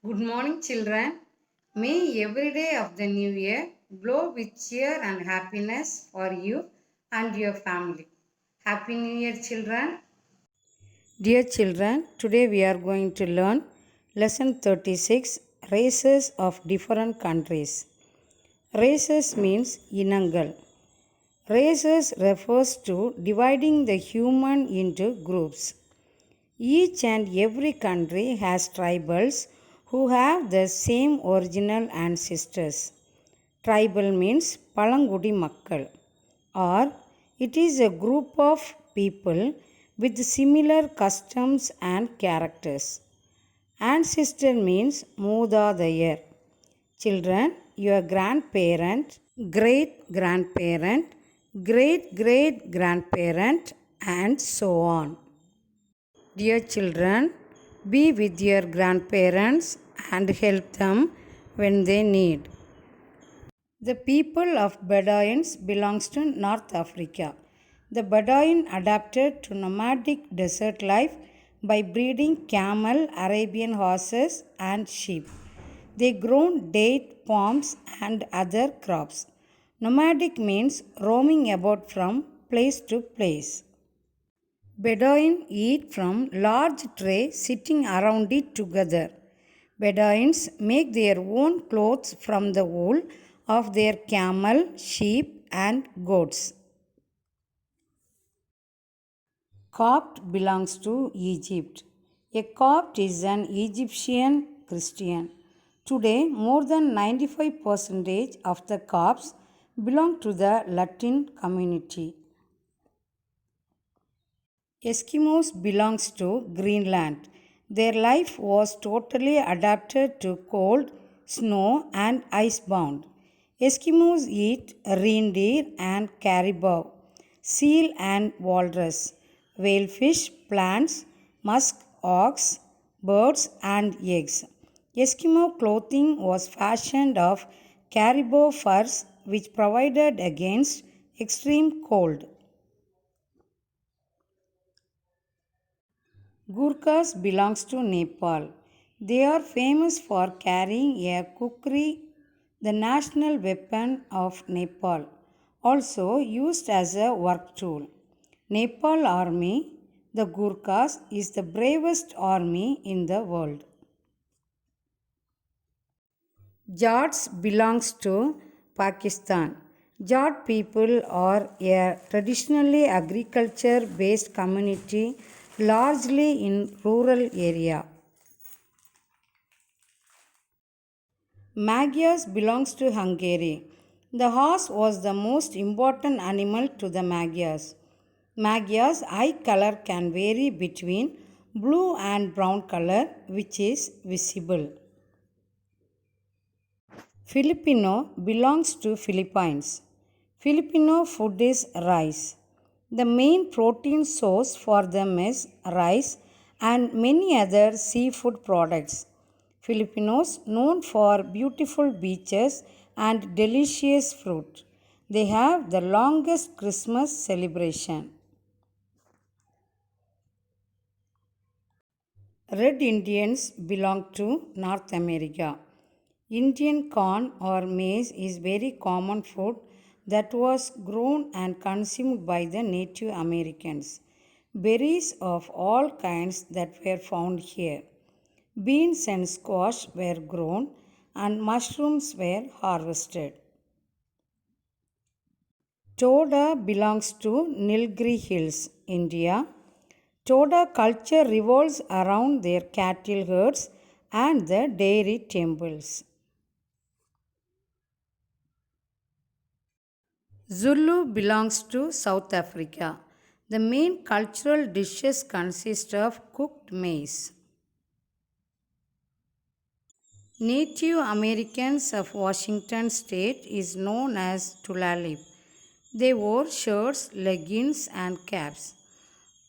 Good morning, children. May every day of the new year glow with cheer and happiness for you and your family. Happy New Year, children. Dear children, today we are going to learn lesson 36 Races of Different Countries. Races means Inangal. Races refers to dividing the human into groups. Each and every country has tribals who have the same original ancestors. Tribal means Palangudi Makkal, or it is a group of people with similar customs and characters. Ancestor means Moodadayar. Children, your grandparent, great grandparent, great great grandparent, and so on. Dear children, be with your grandparents and help them when they need. The people of Bedouins belongs to North Africa. The Bedouin adapted to nomadic desert life by breeding camel, Arabian horses, and sheep. They grow date, palms, and other crops. Nomadic means roaming about from place to place. Bedouins eat from large tray sitting around it together. Bedouins make their own clothes from the wool of their camel, sheep, and goats. Copt belongs to Egypt. A Copt is an Egyptian Christian. Today, more than 95% of the Copts belong to the Latin community. Eskimos belongs to Greenland. Their life was totally adapted to cold, snow, and icebound. Eskimos eat reindeer and caribou, seal and walrus, whalefish, plants, musk ox, birds, and eggs. Eskimo clothing was fashioned of caribou furs which provided against extreme cold. Gurkhas belongs to Nepal. They are famous for carrying a kukri, the national weapon of Nepal, also used as a work tool. Nepal army, the Gurkhas, is the bravest army in the world. Jats belongs to Pakistan. Jat people are a traditionally agriculture based community largely in rural area. Magyars belongs to Hungary. The horse was the most important animal to the Magyars. Magyars' eye color can vary between blue and brown color, which is visible. Filipino belongs to Philippines. Filipino food is rice. The main protein source for them is rice and many other seafood products. Filipinos known for beautiful beaches and delicious fruit. They have the longest Christmas celebration. Red Indians belong to North America. Indian corn or maize is very common food that was grown and consumed by the Native Americans. Berries of all kinds that were found here. Beans and squash were grown and mushrooms were harvested. Toda belongs to Nilgiri Hills, India. Toda culture revolves around their cattle herds and the dairy temples. Zulu belongs to South Africa. The main cultural dishes consist of cooked maize. Native Americans of Washington state is known as Tulalip. They wore shirts, leggings, and caps.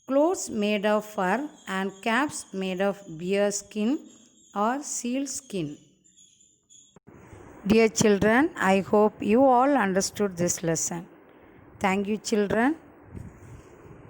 Clothes made of fur and caps made of bear skin or seal skin. Dear children, I hope you all understood this lesson. Thank you, children.